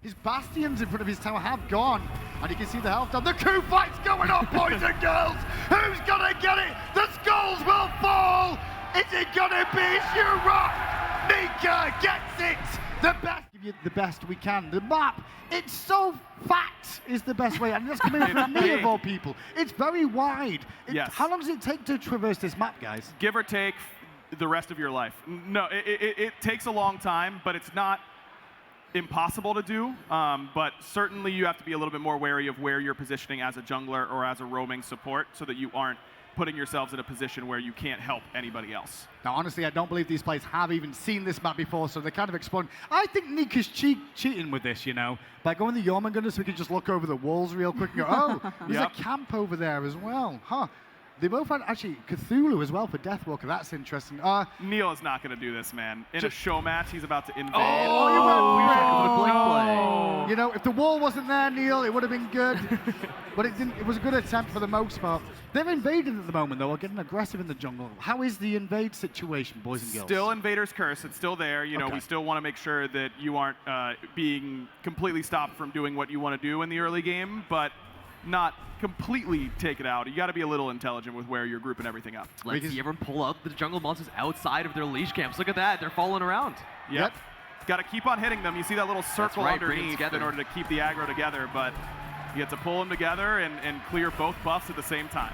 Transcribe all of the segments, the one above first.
His bastions in front of his tower have gone, and you can see the health down. The coup fight's going on, boys and girls. Who's gonna get it? The skulls will fall. Is it gonna be Rock? Nika gets it. The best, give you the best we can. The map, it's so fat is the best way, and that's coming from me of all people. It's very wide. Yes. How long does it take to traverse this map, guys? Give or take the rest of your life. No, it takes a long time, but it's not impossible to do, but certainly you have to be a little bit more wary of where you're positioning as a jungler or as a roaming support so that you aren't putting yourselves in a position where you can't help anybody else. Now, honestly, I don't believe these players have even seen this map before, so they're kind of exploring. I think Nika's cheating with this, you know, by going the Jormungandr so we can just look over the walls real quick and go, oh, there's a camp over there as well. Huh. They both had actually Cthulhu as well for Deathwalker. That's interesting. Neil is not going to do this, man. In a show match, he's about to invade. Oh, you know, if the wall wasn't there, Neil, it would have been good. But it didn't. It was a good attempt for the most part. They're invading at the moment, though, or getting aggressive in the jungle. How is the invade situation, boys and girls? Still Invader's Curse. It's still there. You know, we still want to make sure that you aren't being completely stopped from doing what you want to do in the early game, but not completely take it out. You got to be a little intelligent with where you're grouping everything up. Let's see everyone pull out the jungle monsters outside of their leash camps. Look at that. They're falling around. Yep. Got to keep on hitting them. You see that little circle underneath in order to keep the aggro together, but you get to pull them together and clear both buffs at the same time.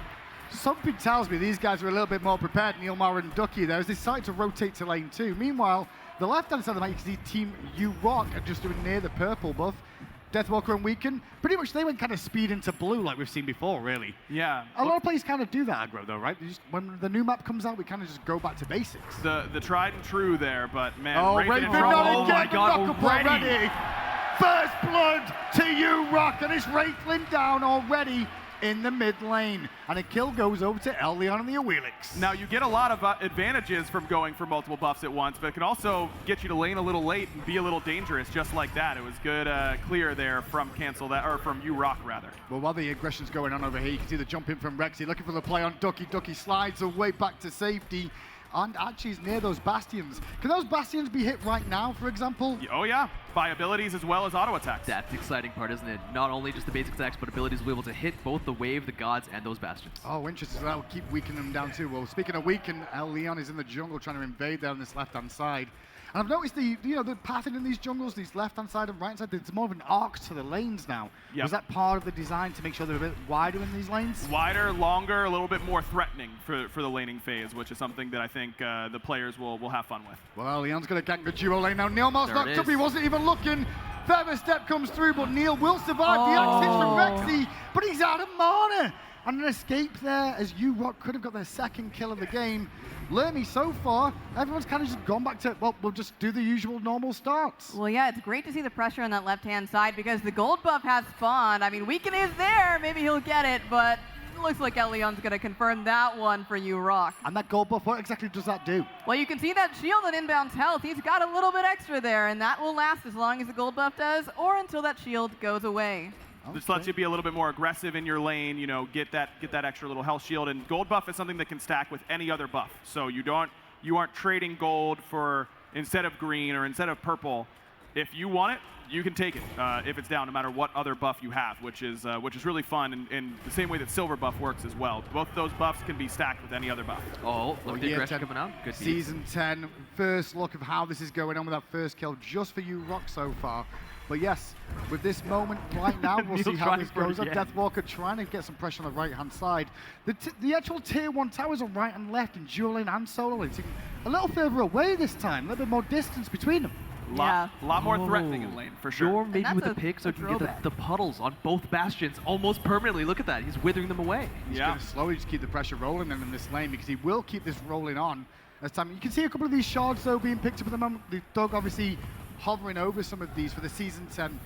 Something tells me these guys are a little bit more prepared, Neilmar and Ducky, there, as they decide to rotate to lane 2. Meanwhile, the left-hand side of the map, you can see Team U-Rock are just doing near the purple buff. Deathwalker and Weaken, pretty much they went kind of speed into blue like we've seen before, really. Yeah. A lot of players kind of do that aggro, though, right? When the new map comes out, we kind of just go back to basics. The tried and true there, but man, oh, Raven not again, already. First blood to U-Rock, and it's Wraithling down already in the mid lane, and a kill goes over to Elyon and the Awilix. Now you get a lot of advantages from going for multiple buffs at once, but it can also get you to lane a little late and be a little dangerous, just like that. It was good clear there from from U-Rock rather. Well, while the aggression's going on over here, you can see the jump in from Rexy, looking for the play on Ducky. Ducky slides away back to safety, and actually is near those bastions. Can those bastions be hit right now, for example? Oh yeah, by abilities as well as auto attacks. That's the exciting part, isn't it? Not only just the basic attacks, but abilities will be able to hit both the wave, the gods, and those bastions. Oh, interesting. That'll keep weakening them down too. Well, speaking of weaken, Elyon is in the jungle trying to invade there on this left-hand side. And I've noticed the pattern in these jungles, these left-hand side and right-hand side, there's more of an arc to the lanes now. Yep. Was that part of the design to make sure they're a bit wider in these lanes? Wider, longer, a little bit more threatening for the laning phase, which is something that I think the players will have fun with. Well, Leon's going to gank the duo lane now. Neilmar's knocked up, he wasn't even looking. Feather Step comes through, but Neil will survive. The axe hits from Rexy, but he's out of mana. And an escape there as U-Rock could have got their second kill of the game. Lermy, so far, everyone's kind of just gone back to, well, we'll just do the usual normal starts. Well, yeah, it's great to see the pressure on that left-hand side because the gold buff has spawned. I mean, Weaken is there. Maybe he'll get it, but it looks like Elyon's going to confirm that one for U-Rock. And that gold buff, what exactly does that do? Well, you can see that shield and inbound health. He's got a little bit extra there, and that will last as long as the gold buff does or until that shield goes away. Okay. Just lets you be a little bit more aggressive in your lane, you know, get that extra little health shield. And gold buff is something that can stack with any other buff. So you aren't trading gold for instead of green or instead of purple. If you want it, you can take it if it's down, no matter what other buff you have, which is really fun in the same way that silver buff works as well. Both of those buffs can be stacked with any other buff. Oh, look at the aggression coming out. Good Season 10, first look of how this is going on with that first kill just for U-Rock so far. But yes, with this moment right now, we'll see how this goes. Deathwalker trying to get some pressure on the right-hand side. The actual tier 1 towers on right and left, and dueling and solo, it's a little further away this time, a little bit more distance between them. A lot more threatening in lane, for sure. Or maybe with the pick, so you can get the puddles on both bastions almost permanently. Look at that, he's withering them away. He's going to slowly just keep the pressure rolling in this lane because he will keep this rolling on as time. You can see a couple of these shards, though, being picked up at the moment. The dog obviously hovering over some of these for the Season 10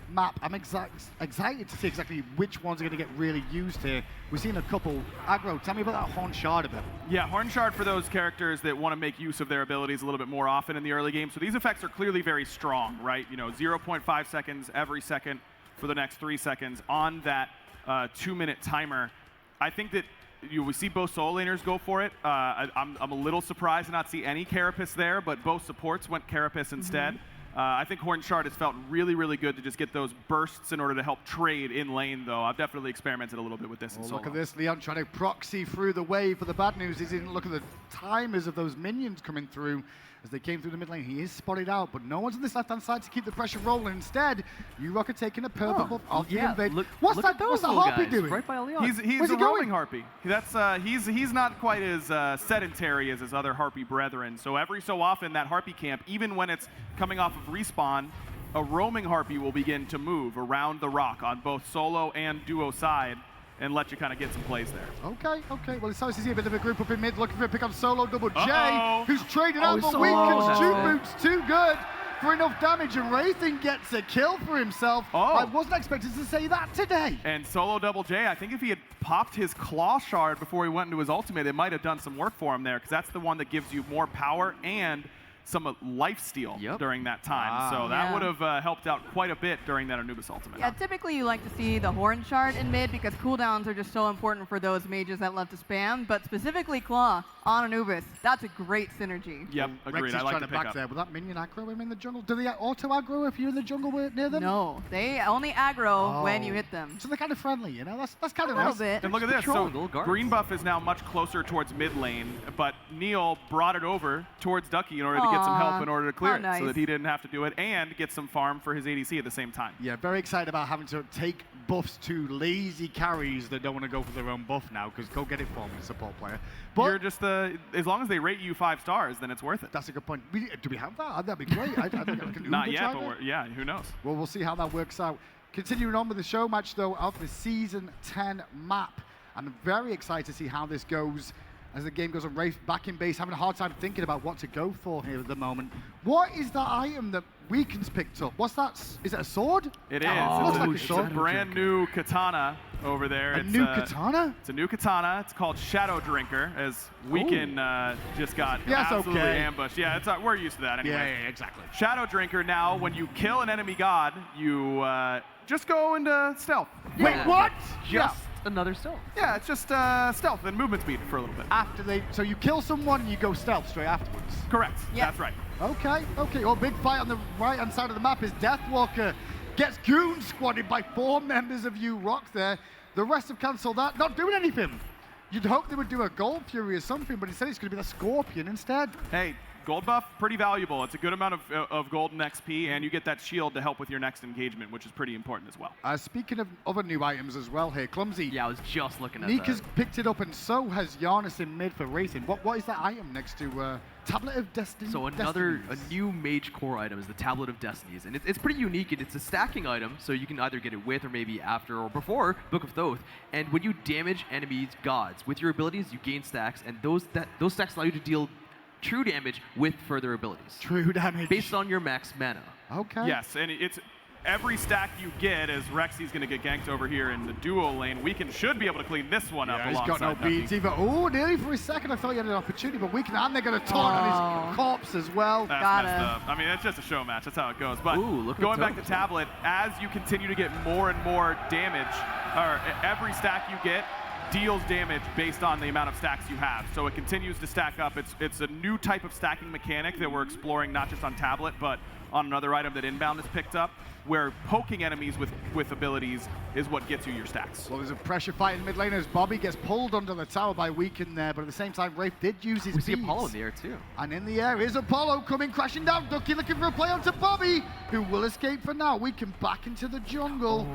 map. I'm excited to see exactly which ones are going to get really used here. We've seen a couple. Aggro, tell me about that Horn Shard a bit. Yeah, Horn Shard for those characters that want to make use of their abilities a little bit more often in the early game. So these effects are clearly very strong, right? You know, 0.5 seconds every second for the next 3 seconds on that 2-minute timer. I think that we see both solo laners go for it. I'm a little surprised to not see any Carapace there, but both supports went Carapace instead. I think Horn Shard has felt really, really good to just get those bursts in order to help trade in lane, though. I've definitely experimented a little bit with this in solo. Look at this, Leon trying to proxy through the wave. But the bad news is he didn't look at the timers of those minions coming through as they came through the mid lane. He is spotted out, but no one's on this left-hand side to keep the pressure rolling. Instead, U-Rock are taking a purple buff off the invade. What's that Harpy doing? Right by Leon. He's a roaming Harpy. That's he's not quite as sedentary as his other Harpy brethren. So every so often, that Harpy camp, even when it's coming off of respawn, a roaming Harpy will begin to move around the rock on both solo and duo side and let you kind of get some plays there. Okay. Well, it's nice to see a bit of a group up in mid looking for a pick on solo Double J, who's traded out Oh, the weakens. so- Jute Boots too good for enough damage, and Wraithen gets a kill for himself. I wasn't expecting to say that today. And solo Double J, I think if he had popped his Claw Shard before he went into his ultimate, it might have done some work for him there, because that's the one that gives you more power and some lifesteal during that time. So that would have helped out quite a bit during that Anubis ultimate. Yeah, typically you like to see the Horn Shard in mid because cooldowns are just so important for those mages that love to spam, but specifically Claw on Anubis, that's a great synergy. Yep, agreed. Rex is I like trying to to pick back up. there. Will that minion aggro him in the jungle? Do they auto aggro if you're in the jungle near them? No, they only aggro when you hit them. So they're kind of friendly, you know? That's kind of A little nice. bit. And look at this. Control, So little guards. green buff is now much closer towards mid lane, but Neil brought it over towards Ducky in order to get some help in order to clear it, so that he didn't have to do it and get some farm for his ADC at the same time. Yeah, very excited about having to take buffs to lazy carries that don't want to go for their own buff now, because go get it for me, support player. But You're just as long as they rate you 5 stars, then it's worth it. that's a good point. Do we have that? That'd be great. I think I can Not Uber yet, try but that. yeah, who knows? Well, we'll see how that works out. Continuing on with the show match, though, of the Season 10 map. I'm very excited to see how this goes as the game goes on. Wraith back in base, having a hard time thinking about what to go for here at the moment. What is that item that Weekends picked up? What's that? Is it a sword? It is. looks like a It's a sword. brand new katana over there. A new katana? It's a new katana. It's called Shadow Drinker, as Weekend just got Yes, absolutely okay. ambushed. Yeah, we're used to that anyway. Yeah, exactly. Shadow Drinker, now, when you kill an enemy god, you just go into stealth. Wait, what? Just another stealth. Yeah, it's just stealth and movement speed for a little bit. So you kill someone and you go stealth straight afterwards. Correct. Yeah. That's right. Okay. Well, big fight on the right-hand side of the map is Deathwalker gets goon squatted by 4 members of U-Rock there. The rest have cancelled that, not doing anything. You'd hope they would do a Gold Fury or something, but instead it's going to be the Scorpion instead. Hey, gold buff, pretty valuable. It's a good amount of golden XP, and you get that shield to help with your next engagement, which is pretty important as well. Speaking of other new items as well here, Clumsy. Yeah, I was just looking at Nika's that. picked it up, and so has Giannis in mid for racing. What is that item next to Tablet of Destiny? So a new mage core item is the Tablet of Destinies, and it's pretty unique, and it's a stacking item, so you can either get it with or maybe after or before Book of Thoth. And when you damage enemies gods with your abilities, you gain stacks, and those stacks allow you to deal true damage with further abilities. True damage. Based on your max mana. Okay. Yes, and it's every stack you get, as Rexy's going to get ganked over here in the duo lane. Weekend should be able to clean this one up Yeah, he's alongside got no Ducky. beads either. Oh, nearly for a second I thought he had an opportunity, but Weekend, and they're going to taunt on his corpse as well. That's Got messed it. up. I mean, it's just a show match. That's how it goes. But Ooh, look at going the back to totem. Tablet, as you continue to get more and more damage, or every stack you get deals damage based on the amount of stacks you have. So it continues to stack up. It's a new type of stacking mechanic that we're exploring, not just on Tablet, but on another item that Inbound has picked up, where poking enemies with abilities is what gets you your stacks. Well, there's a pressure fight in mid lane as Bobby gets pulled under the tower by Weekend there, but at the same time, Wraith did use his We see beads. Apollo in the air too. And in the air is Apollo coming crashing down. Ducky looking for a play onto Bobby, who will escape for now. Weekend back into the jungle.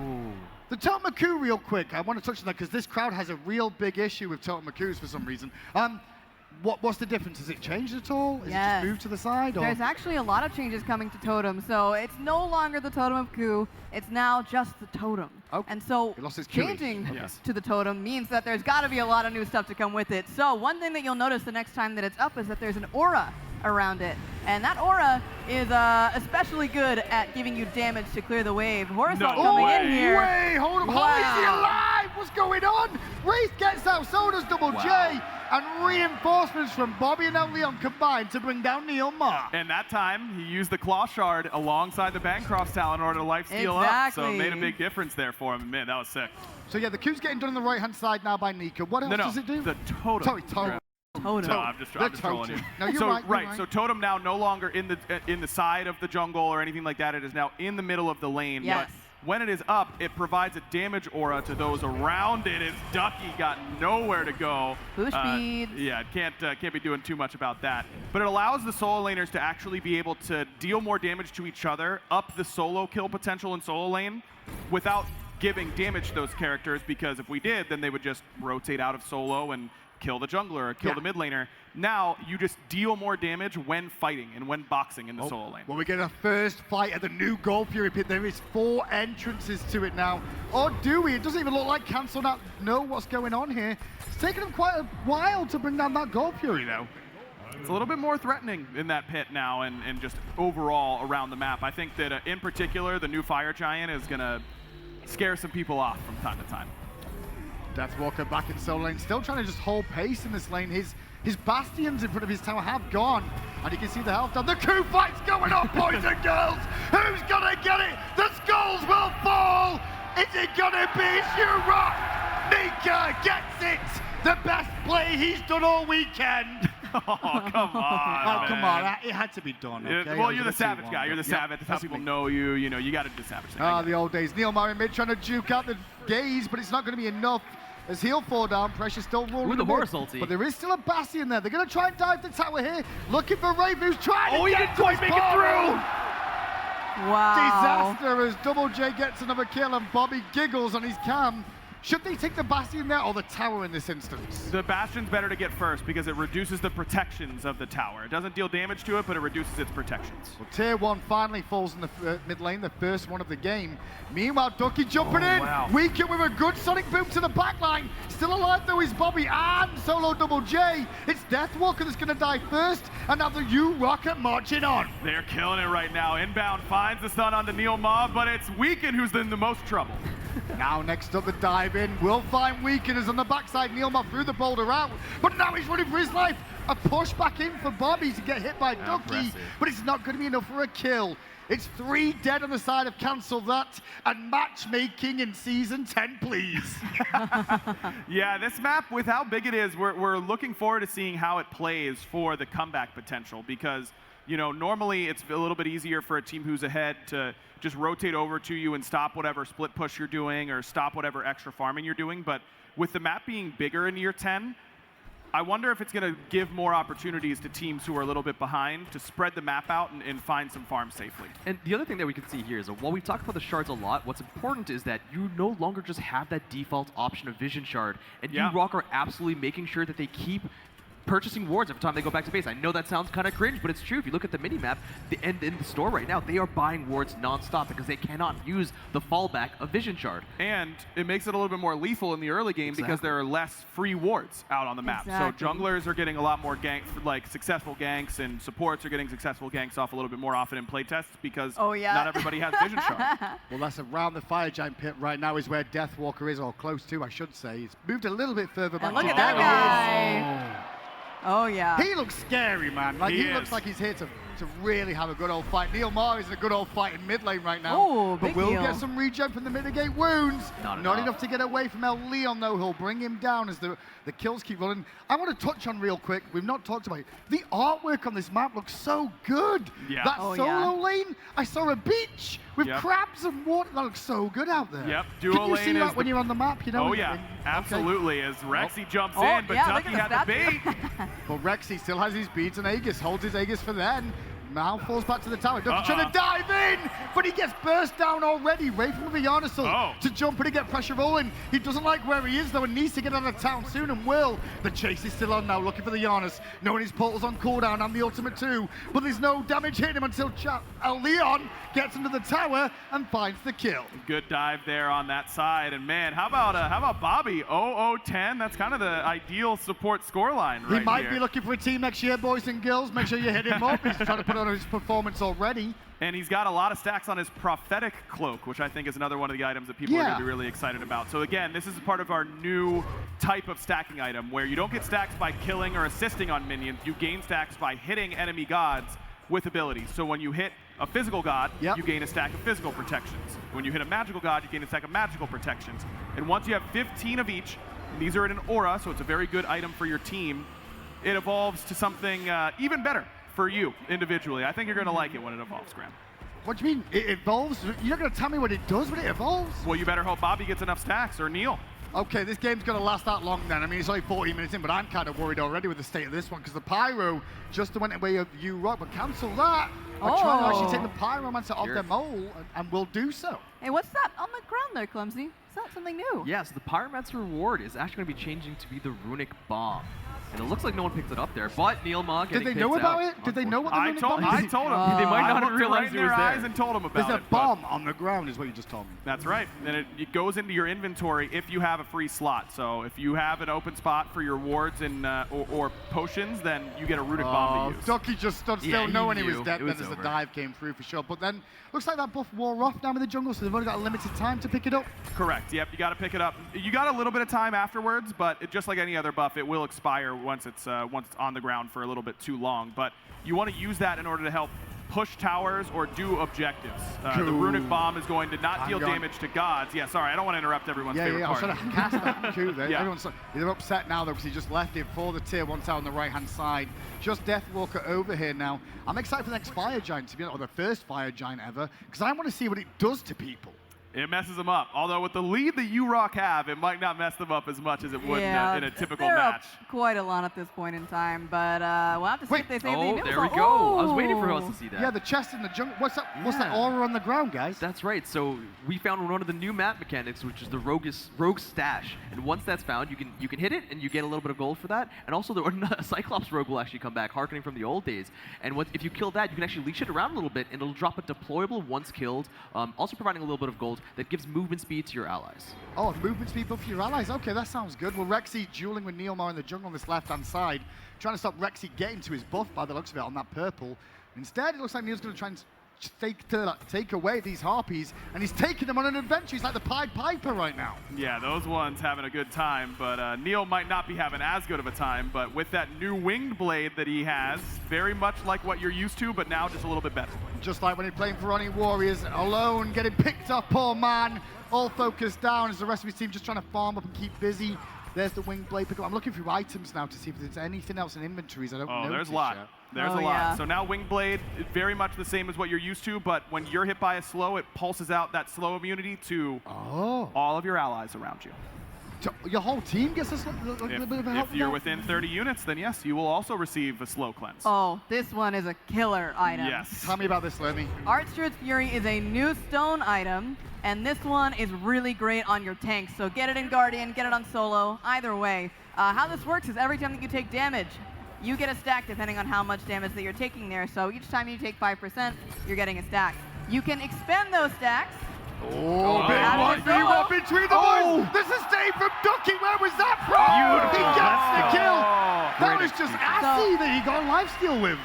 The Totem Maku real quick. I want to touch on that because this crowd has a real big issue with Totem Makus for some reason. What's the difference? Has it changed at all? Is it Yes. just moved to the side? Or? There's actually a lot of changes coming to Totem. So it's no longer the Totem of Ku, it's now just the Totem. Okay. And so It lost its Kui. changing Yes. to the Totem means that there's got to be a lot of new stuff to come with it. So one thing that you'll notice the next time that it's up is that there's an aura around it. And that aura is especially good at giving you damage to clear the wave. Horizon No coming way. in here. Wait, hold up. How is he Wow. alive? What's going on? Wraith gets out, so does Double J. And reinforcements from Bobby and Leon combined to bring down Neil Ma. And that time, he used the Claw Shard alongside the Bancroft's talent in order to lifesteal up. So it made a Exactly. big difference there for him. Man, that was sick. So yeah, the Q's getting done on the right-hand side now by Nika. What else does it do? The totem. Sorry, totem. Totem. No, I'm just trolling you. No, you're so, right, you're right. So Totem now no longer in the side of the jungle or anything like that. It is now in the middle of the lane. Yes. But when it is up, it provides a damage aura to those around it. As Ducky got nowhere to go. Boost speed. Yeah, it can't be doing too much about that. But it allows the solo laners to actually be able to deal more damage to each other, up the solo kill potential in solo lane, without giving damage to those characters, because if we did, then they would just rotate out of solo and kill the jungler or kill the mid laner. Now, you just deal more damage when fighting and when boxing in the solo lane. Well, we get a first fight at the new Gold Fury pit. There is 4 entrances to it now. Or do we? It doesn't even look like Cancel not know what's going on here. It's taken them quite a while to bring down that Gold Fury, though. It's a little bit more threatening in that pit now and just overall around the map. I think that in particular, the new Fire Giant is going to scare some people off from time to time. Deathwalker back in solo lane, still trying to just hold pace in this lane. His bastions in front of his tower have gone, and you can see the health down. The coup fight's going on, boys and girls. Who's gonna get it? The skulls will fall. Is it gonna be Rock? Nika gets it. The best play he's done all weekend. Oh, come on. Oh, come on. It had to be done. Okay? Well, you're the savage guy. You're the savage. That's how people know you. You know, you got to do the savage thing. Ah, the old days. Neil Murray mid trying to juke out the gaze, but it's not going to be enough. As he'll fall down, pressure still rolling. Ooh, the Horus ulti. But there is still a Bastion there. They're going to try and dive the tower here. Looking for Raven, who's trying to he get didn't to quite his make it portal. through. Wow. Disaster as Double J gets another kill and Bobby giggles on his cam. Should they take the Bastion there or the tower in this instance? The Bastion's better to get first because it reduces the protections of the tower. It doesn't deal damage to it, but it reduces its protections. Well, Tier 1 finally falls in the mid lane, the first one of the game. Meanwhile, Ducky jumping in. Wow. Weaken with a good Sonic boom to the back line. Still alive though is Bobby and solo Double J. It's Deathwalker that's going to die first, and now the U-Rocket marching on. They're killing it right now. Inbound finds the stun onto Neil Mob, but it's Weaken who's in the most trouble. Now next up the dive in. We'll find Weakeners on the backside. Neilma threw the boulder out, but now he's running for his life. A push back in for Bobby to get hit by Ducky, impressive. but it's not going to be enough for a kill. It's 3 dead on the side of Cancel That, and matchmaking in Season 10, please. Yeah, this map, with how big it is, we're looking forward to seeing how it plays for the comeback potential, because you know, normally it's a little bit easier for a team who's ahead to just rotate over to you and stop whatever split push you're doing or stop whatever extra farming you're doing. But with the map being bigger in year 10, I wonder if it's going to give more opportunities to teams who are a little bit behind to spread the map out and find some farms safely. And the other thing that we can see here is that while we've talked about the shards a lot, what's important is that you no longer just have that default option of Vision Shard. And U-Rock are absolutely making sure that they keep purchasing wards every time they go back to base. I know that sounds kind of cringe, but it's true. If you look at the mini-map and in the store right now, they are buying wards non-stop because they cannot use the fallback of Vision Shard. And it makes it a little bit more lethal in the early game because there are less free wards out on the map. Exactly. So junglers are getting a lot more successful ganks, and supports are getting successful ganks off a little bit more often in playtests because not everybody has Vision Shard. Well, that's around the Fire Giant pit right now is where Deathwalker is, or close to, I should say. He's moved a little bit further back. And look at together. that guy. Oh, yeah. He looks scary, man. Like, he looks like he's here to really have a good old fight. Neil Mar is in a good old fight in mid lane right now. Oh, but big we'll deal. get some regen from the mitigate wounds. Not Not enough. enough to get away from El Leon, though. He'll bring him down as the kills keep running. I want to touch on real quick. We've not talked about it. The artwork on this map looks so good. Yeah. That Oh, solo yeah. lane, I saw a beach with crabs and water. That looks so good out there. Yep, Can dual you lane see is that when the- you're on the map? You know. Oh yeah, Okay. absolutely. As Rexy jumps Oh, in, but yeah, look Ducky at had the the bait. But Rexy still has his beads and Aegis, holds his Aegis for then. Now falls back to the tower. Ducky trying to dive in, but he gets burst down already. Raven with the Yarnacle to jump in and get pressure rolling. He doesn't like where he is though and needs to get out of town soon and will. The chase is still on now, looking for the Yarnus, knowing his portal's on cooldown and the ultimate too. But there's no damage hitting him until Leon gets into the tower and finds the kill. Good dive there on that side, and man, how about Bobby? 0-0-10. That's kind of the ideal support scoreline right He might here. be looking for a team next year, boys and girls. Make sure you hit him up. He's trying to put on his performance already. And he's got a lot of stacks on his prophetic cloak, which I think is another one of the items that people are going to be really excited about. So again, this is part of our new type of stacking item where you don't get stacks by killing or assisting on minions. You gain stacks by hitting enemy gods with abilities. So when you hit a physical god, you gain a stack of physical protections. When you hit a magical god, you gain a stack of magical protections. And once you have 15 of each, and these are in an aura, so it's a very good item for your team, it evolves to something even better for you individually. I think you're going to like it when it evolves, Graham. What do you mean? It evolves? You're not going to tell me what it does when it evolves? Well, you better hope Bobby gets enough stacks, or Neil. Okay, this game's going to last that long then. I mean, it's only 40 minutes in, but I'm kind of worried already with the state of this one, because the Pyro just went away of you, Rock, but cancel that. We're trying to actually take the Pyromancer off their mole, and we'll do so. Hey, what's that on the ground there, Clumsy? Is that something new? Yes, the Pyromancer reward is actually going to be changing to be the Runic Bomb. And it looks like no one picked it up there, but Neil Ma getting Did they know picked about out, it? Did they know what the I Runic told Bomb is? them. They might not I have looked realized right in it was their there. eyes and told them about There's it. a bomb on the ground is what you just told me. That's right. And it goes into your inventory if you have a free slot. So if you have an open spot for your wards and or potions, then you get a Runic Bomb to use. Ducky just stood still Yeah, he knowing he knew. was dead It then was as the over. dive came through for sure. But then, looks like that buff wore off down in the jungle, so they've only got a limited time to pick it up. Correct. Yep, you got to pick it up. You got a little bit of time afterwards, but just like any other buff, it will expire once it's on the ground for a little bit too long. But you want to use that in order to help push towers or do objectives. The Runic Bomb is going to not deal damage to gods. Yeah, sorry, I don't want to interrupt everyone's favorite I was part. trying to cast that coup there. Yeah. Everyone's they're upset now though because he just left it for the tier 1 tower on the right-hand side. Just Deathwalker over here now. I'm excited for the next Fire Giant to be, or the first Fire Giant ever, because I want to see what it does to people. It messes them up. Although with the lead that you Rock have, it might not mess them up as much as it would in a typical they're match. Up quite a lot at this point in time, but we'll have to see if they say anything new. There we go. I was waiting for us Oh. to see that. Yeah, the chest in the jungle. What's that Yeah. aura on the ground, guys? That's right. So we found one of the new map mechanics, which is the Rogue Stash. And once that's found, you can hit it, and you get a little bit of gold for that. And also, the Cyclops Rogue will actually come back, harkening from the old days. And if you kill that, you can actually leash it around a little bit, and it'll drop a deployable once killed, also providing a little bit of gold that gives movement speed to your allies. Oh, movement speed buff for your allies. Okay, that sounds good. Well, Rexy dueling with Neilmar in the jungle on this left-hand side, trying to stop Rexy getting to his buff by the looks of it on that purple. Instead, it looks like Neil's going to try and take away these harpies, and he's taking them on an adventure. He's like the Pied Piper right now. Yeah, those ones having a good time, but Neil might not be having as good of a time, but with that new winged blade that he has, very much like what you're used to, but now just a little bit better. Just like when he's playing for Ronnie Warriors, alone, getting picked up, poor man, all focused down as the rest of his team just trying to farm up and keep busy. There's the winged blade pickup. I'm looking through items now to see if there's anything else in inventories I don't know. There's a lot. Yet. There's a lot. Yeah. So now Winged Blade, very much the same as what you're used to, but when you're hit by a slow, it pulses out that slow immunity to all of your allies around you. So your whole team gets a little bit of help. If you're within 30 units, then yes, you will also receive a slow cleanse. Oh, this one is a killer item. Yes. Tell me about this, Lermy. Archsteward's Fury is a new stone item, and this one is really great on your tanks. So get it in Guardian, get it on solo, either way. How this works is every time that you take damage, you get a stack depending on how much damage that you're taking there. So each time you take 5%, you're getting a stack. You can expend those stacks. Oh, big Out of one, his big solo. one between the boys. This is Dave from Ducky. Where was that from? Beautiful. He gets the kill. That was Great just execution. assy that he got lifesteal with.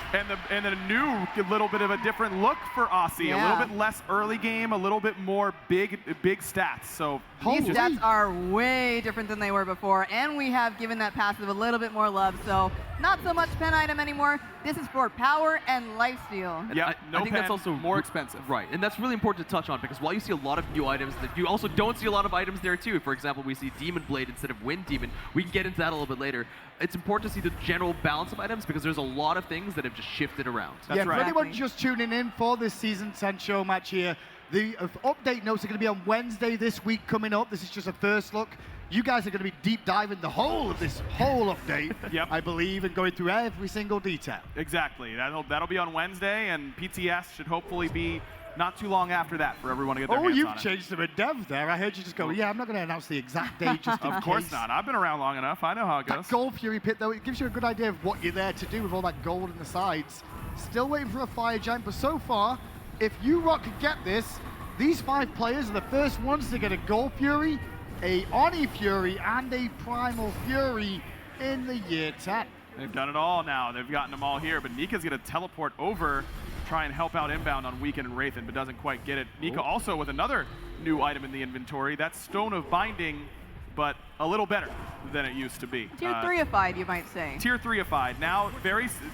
And a new little bit of a different look for Aussie. Yeah. A little bit less early game, a little bit more big stats. So These Holy. stats are way different than they were before, and we have given that passive a little bit more love. So not so much pen item anymore. This is for power and lifesteal. And yeah, I no think pen, that's also more expensive. Right, and that's really important to touch on because while you see a lot of new items, you also don't see a lot of items there too. For example, we see Demon Blade instead of Wind Demon. We can get into that a little bit later. It's important to see the general balance of items because there's a lot of things that have just shifted around. That's For right. anyone Exactly. just tuning in for this Season 10 show match here, the update notes are going to be on Wednesday this week coming up. This is just a first look. You guys are going to be deep diving the whole of this whole update, Yep. I believe, and going through every single detail. Exactly. That'll be on Wednesday, and PTS should hopefully be not too long after that for everyone to get their Oh, hands you've on it. changed some dev there. I heard you just go, yeah, I'm not going to announce the exact date just in Of course case. not. I've been around long enough. I know how it That goes. Gold Fury pit, though, it gives you a good idea of what you're there to do with all that gold in the sides. Still waiting for a Fire Giant, but so far, if you Rock could get this, these 5 players are the first ones to get a Gold Fury, a Oni Fury, and a Primal Fury in the year 10. They've done it all now. They've gotten them all here, but Nika's going to teleport over, try and help out inbound on Weekend and Wraithen, but doesn't quite get it. Nika also with another new item in the inventory. That's Stone of Binding, but a little better than it used to be. Tier 3ified, you might say. Tier 3ified. Now,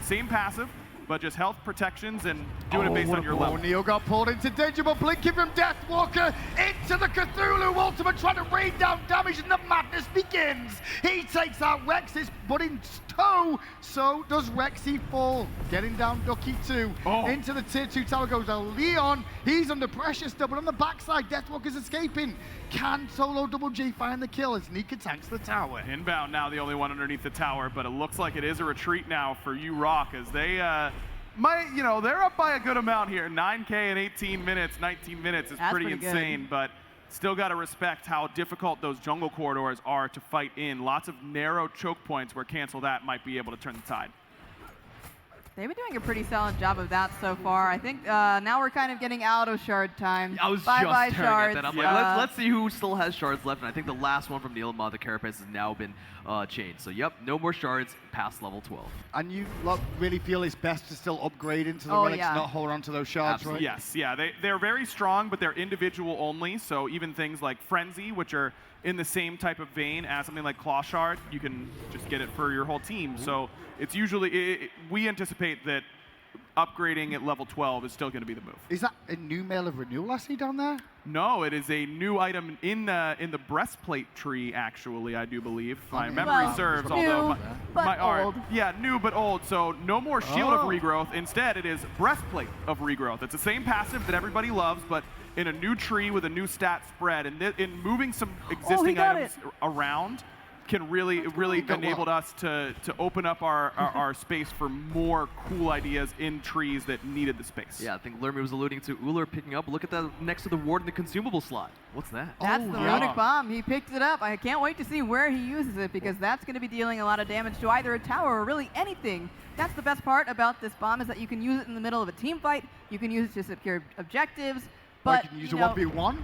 same passive, but just health protections and doing it based on your Oh, level. Neil got pulled into danger, but blinking from Deathwalker into the Cthulhu ultimate trying to rain down damage, and the madness begins. He takes out Rex's but in tow, so does Rexy fall. Getting down Ducky too. Into the tier 2 tower goes a Leon. He's under pressure still, but on the backside, Deathwalker's escaping. Can Solo Double J find the kill as Nika tanks the tower? Inbound now, the only one underneath the tower, but it looks like it is a retreat now for U-Rock as they they're up by a good amount here. 9K in 18 minutes, 19 minutes is pretty insane, but still got to respect how difficult those jungle corridors are to fight in. Lots of narrow choke points where Cancel That might be able to turn the tide. They've been doing a pretty solid job of that so far. I think now we're kind of getting out of shard time. I was Bye-bye just staring shards. at that. I'm like, let's see who still has shards left. And I think the last one from Neilma, the Carapace, has now been changed. So, yep, no more shards past level 12. And you really feel it's best to still upgrade into the relics, not hold on to those shards, Absolutely. right? Yes, yeah, they're very strong, but they're individual only. So even things like Frenzy, which are in the same type of vein as something like Claw Shard, you can just get it for your whole team. So it's usually, we anticipate that upgrading at level 12 is still going to be the move. Is that a new Mail of Renewal I see down there? No, it is a new item in the breastplate tree, actually, I do believe. If my Okay. memory serves, although my art. old. Yeah, new but old, so no more Shield of Regrowth. Instead, it is Breastplate of Regrowth. It's the same passive that everybody loves, but in a new tree with a new stat spread. And in moving some existing items around, can really enabled us to open up our space for more cool ideas in trees that needed the space. Yeah, I think Lermy was alluding to Uller picking up. Look at that next to the ward in the consumable slot. What's that? That's the Runic Bomb. He picked it up. I can't wait to see where he uses it because that's going to be dealing a lot of damage to either a tower or really anything. That's the best part about this bomb is that you can use it in the middle of a team fight. You can use it to secure objectives. But you can use a 1v1?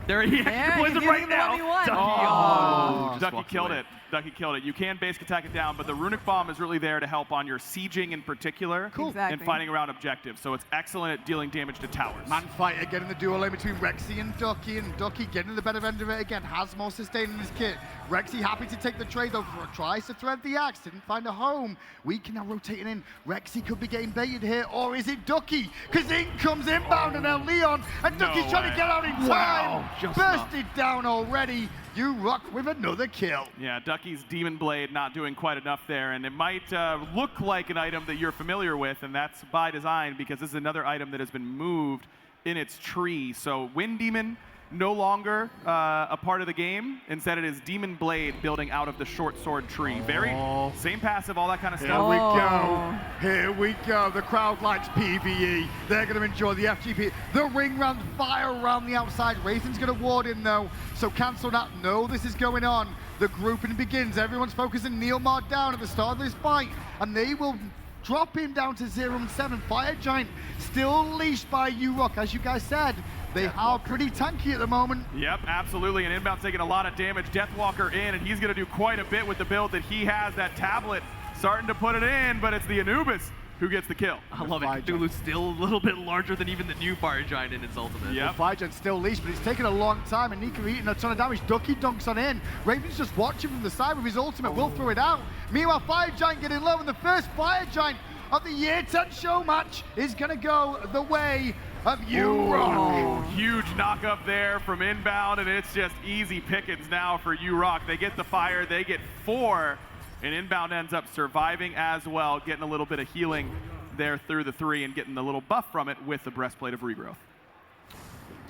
There he is. Right now. Ducky killed it. Ducky killed it. You can basic attack it down, but the Runic Bomb is really there to help on your sieging in particular and fighting around objectives. So it's excellent at dealing damage to towers. Man fight again in the duel lane between Rexy and Ducky getting the better end of it again. Has more sustain in his kit. Rexy happy to take the trade though. Tries to thread the axe. Didn't find a home. We can now rotating in. Rexy could be getting baited here, or is it Ducky? Because in comes inbound and now Leon, and Ducky's trying to get out in time. Bursted down already. U-Rock with another kill. Yeah, Ducky's Demon Blade not doing quite enough there, and it might look like an item that you're familiar with, and that's by design because this is another item that has been moved in its tree. So Wind Demon, no longer a part of the game. Instead, it is Demon Blade building out of the short sword tree. Very same passive, all that kind of stuff. Here we go. Here we go. The crowd likes PvE. They're going to enjoy the FGP. The ring round fire around the outside. Raisin's going to ward in though. So Cancel That. No, this is going on. The grouping begins. Everyone's focusing Neilmar down at the start of this fight, and they will drop him down to 0 and 7. Fire Giant still leashed by U-Rock, as you guys said. They are pretty tanky at the moment. Yep, absolutely. And Inbound's taking a lot of damage. Deathwalker in, and he's going to do quite a bit with the build that he has. That tablet starting to put it in, but it's the Anubis who gets the kill. I love it. Cthulhu's still a little bit larger than even the new Fire Giant in its ultimate. Yep. Fire Giant's still leashed, but it's taken a long time, and Nika eating a ton of damage. Ducky dunks on in. Raven's just watching from the side with his ultimate. Will throw it out. Meanwhile, Fire Giant getting low, and the first Fire Giant of the Year 10 show match is going to go the way of U-Rock. Huge knock up there from Inbound, and it's just easy pickings now for U-Rock. They get the fire, they get 4, and Inbound ends up surviving as well, getting a little bit of healing there through the 3 and getting a little buff from it with the Breastplate of Regrowth.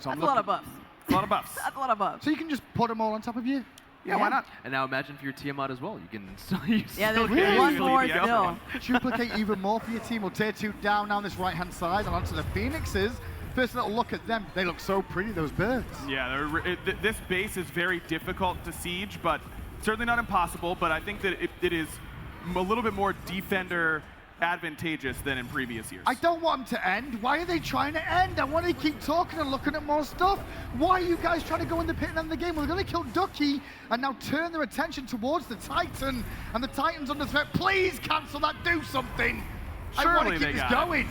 So That's a lot of buffs. A lot of buffs. That's a lot of buffs. So you can just put them all on top of you? Yeah, why not? And now imagine for your Tiamat as well. You can there's one more still. Duplicate even more for your team. Well, tier 2 down now on this right-hand side and onto the Phoenixes. First little look at them. They look so pretty, those birds. Yeah, this base is very difficult to siege, but certainly not impossible. But I think that it is a little bit more defender advantageous than in previous years. I don't want them to end. Why are they trying to end? I want to keep talking and looking at more stuff. Why are you guys trying to go in the pit and end the game? Well, they're going to kill Ducky and now turn their attention towards the Titan, and the Titan's under threat. Please Cancel That. Do something. I want to keep this going.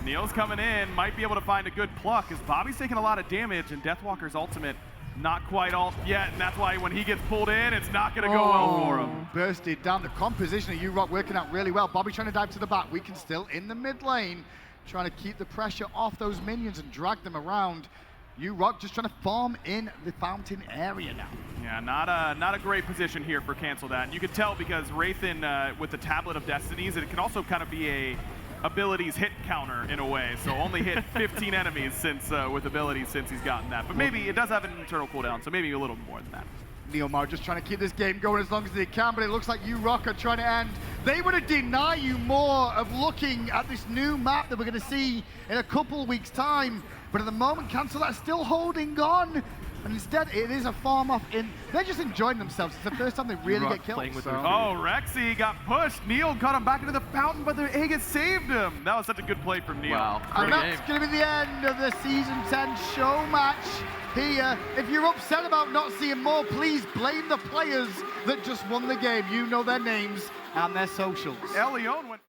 Neil's coming in, might be able to find a good pluck as Bobby's taking a lot of damage, and Deathwalker's ultimate not quite ult yet, and that's why when he gets pulled in, it's not going to go well for him. Bursted down. The composition of U-Rock working out really well. Bobby trying to dive to the back. We can still in the mid lane, trying to keep the pressure off those minions and drag them around. You Rock just trying to farm in the fountain area now. Yeah, not a great position here for Cancel That. And you can tell because Wraithen, with the Tablet of Destinies, it can also kind of be a abilities hit counter in a way. So only hit 15 enemies since with abilities since he's gotten that. But maybe it does have an internal cooldown, so maybe a little more than that. Neomar just trying to keep this game going as long as they can, but it looks like you Rock are trying to end. They want to deny you more of looking at this new map that we're going to see in a couple weeks' time. But at the moment, Cancel That still holding on. And instead, it is a farm off in. They're just enjoying themselves. It's the first time they really get killed. Oh, Rexy got pushed. Neil got him back into the fountain, but the Aegis saved him. That was such a good play from Neil. Wow. And that's going to be the end of the Season 10 show match here. If you're upset about not seeing more, please blame the players that just won the game. You know their names and their socials. Elion went